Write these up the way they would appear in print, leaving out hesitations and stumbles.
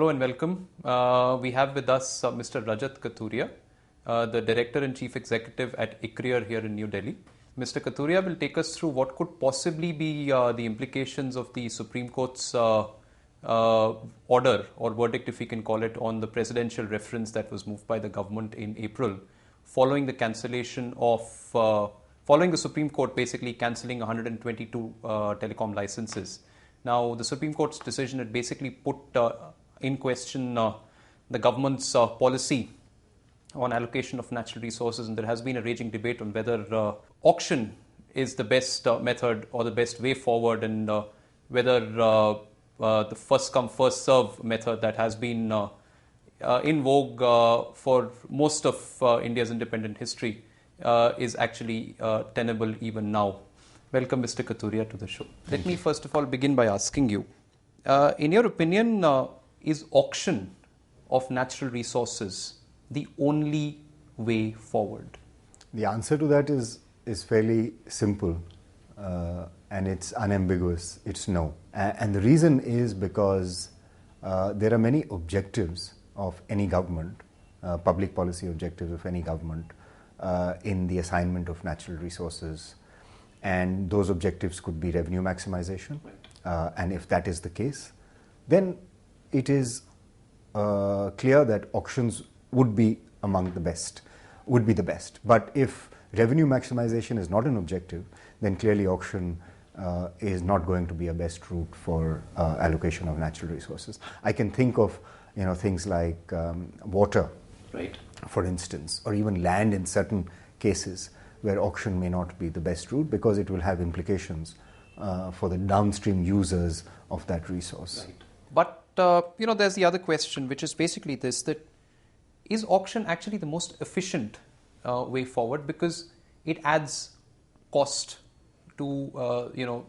Hello and welcome. We have with us Mr. Rajat Kathuria, the Director and Chief Executive at ICRIER here in New Delhi. Mr. Kathuria will take us through what could possibly be the implications of the Supreme Court's order or verdict, if we can call it, on the presidential reference that was moved by the government in April, following the cancellation of, following the Supreme Court basically cancelling 122 telecom licenses. Now, the Supreme Court's decision had basically put in question the government's policy on allocation of natural resources, and there has been a raging debate on whether auction is the best method or the best way forward, and whether the first come first serve method that has been in vogue for most of India's independent history is actually tenable even now. Welcome, Mr. Kathuria, to the show. Let me first of all begin by asking you, in your opinion, is auction of natural resources the only way forward? The answer to that is fairly simple and it's unambiguous. It's no. And the reason is because there are many objectives of any government, public policy objectives of any government in the assignment of natural resources. And those objectives could be revenue maximization. And if that is the case, then it is clear that auctions would be among the best, would be the best. But if revenue maximization is not an objective, then clearly auction is not going to be a best route for allocation of natural resources. I can think of things like water, right, for instance, or even land in certain cases, where auction may not be the best route because it will have implications for the downstream users of that resource. Right. But, there's the other question, which is basically this, that is auction actually the most efficient way forward, because it adds cost to,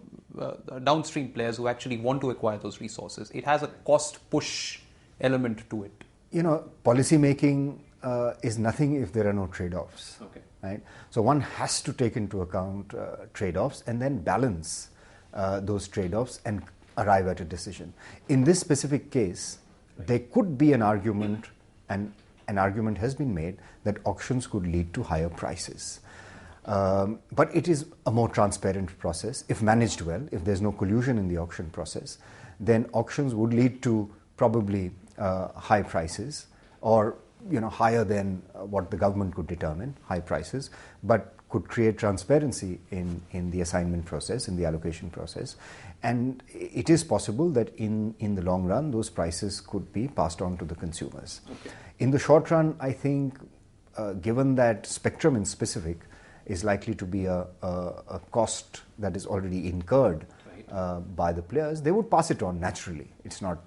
downstream players who actually want to acquire those resources. It has a cost push element to it. Policy making is nothing if there are no trade-offs. Okay. Right? So one has to take into account trade-offs and then balance those trade-offs and arrive at a decision. In this specific case, there could be an argument, and an argument has been made, that auctions could lead to higher prices. But it is a more transparent process. If managed well, if there's no collusion in the auction process, then auctions would lead to probably high prices, or higher than what the government could determine, high prices, but could create transparency in the assignment process, in the allocation process. And it is possible that in the long run, those prices could be passed on to the consumers. Okay. In the short run, I think, given that spectrum in specific is likely to be a cost that is already incurred by the players, they would pass it on naturally. It's not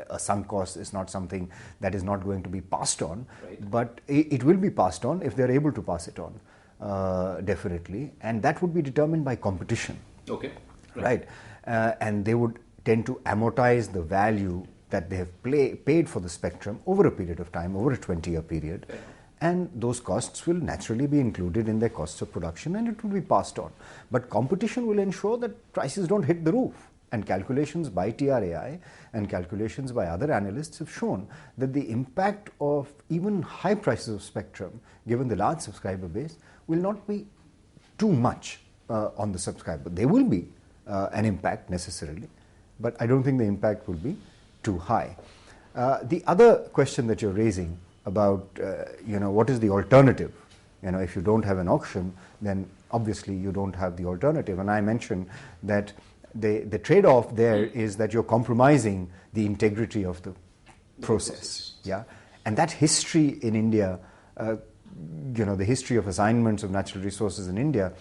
a sunk cost, is not something that is not going to be passed on, but it will be passed on if they're able to pass it on, definitely, and that would be determined by competition. Okay. Right. And they would tend to amortize the value that they have paid for the spectrum over a period of time, over a 20-year period, and those costs will naturally be included in their costs of production, and it will be passed on. But competition will ensure that prices don't hit the roof. And calculations by TRAI and calculations by other analysts have shown that the impact of even high prices of spectrum, given the large subscriber base, will not be too much on the subscriber. There will be an impact necessarily, but I don't think the impact will be too high. The other question that you're raising about, what is the alternative? If you don't have an auction, then obviously you don't have the alternative. And I mentioned that the trade-off there is that you're compromising the integrity of the process. Yeah, and that history in India, the history of assignments of natural resources in India,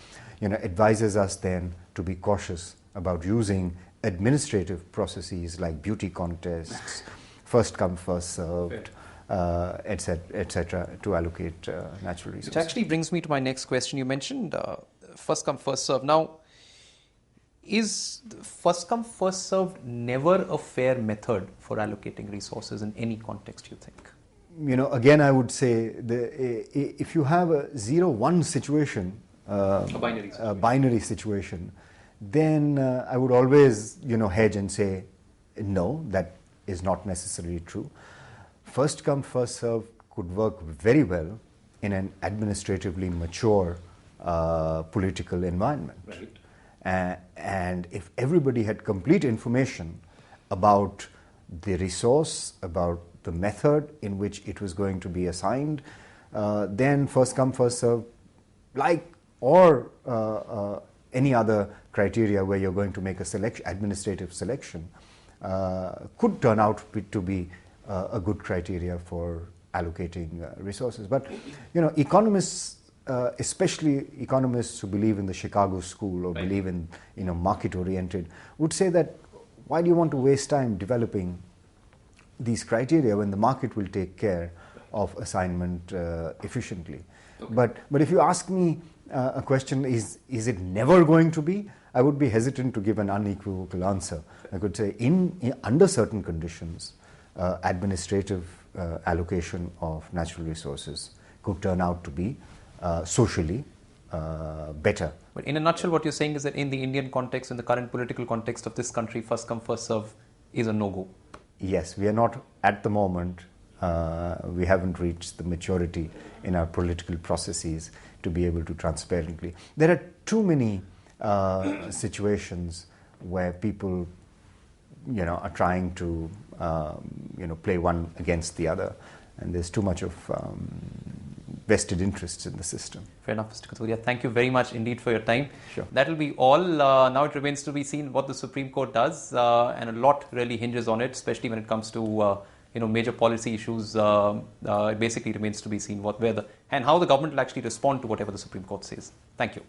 advises us then to be cautious about using administrative processes like beauty contests, first come, first served, etc., to allocate natural resources. Which actually brings me to my next question. You mentioned first come, first served. Now, is first come, first served never a fair method for allocating resources in any context, you think? Again, I would say if you have a 0-1 situation, a binary situation, then I would always, hedge and say no, that is not necessarily true. First come, first serve could work very well in an administratively mature political environment. Right. And if everybody had complete information about the resource, about the method in which it was going to be assigned, then first come, first serve, or any other criteria where you're going to make a administrative selection, could turn out to be a good criteria for allocating resources. But economists, especially economists who believe in the Chicago school or right. believe in market-oriented, would say that why do you want to waste time developing these criteria when the market will take care of assignment efficiently? Okay. But if you ask me a question, is it never going to be? I would be hesitant to give an unequivocal answer. I could say under certain conditions, administrative allocation of natural resources could turn out to be socially better. But in a nutshell, what you're saying is that in the Indian context, in the current political context of this country, first come, first serve is a no-go. Yes, we are not at the moment, we haven't reached the maturity in our political processes to be able to transparently. There are too many situations where people are trying to play one against the other, and there's too much of vested interests in the system. Fair enough, Mr. Kathuria. Thank you very much indeed for your time. Sure. That will be all. Now it remains to be seen what the Supreme Court does, and a lot really hinges on it, especially when it comes to major policy issues. It basically remains to be seen and how the government will actually respond to whatever the Supreme Court says. Thank you.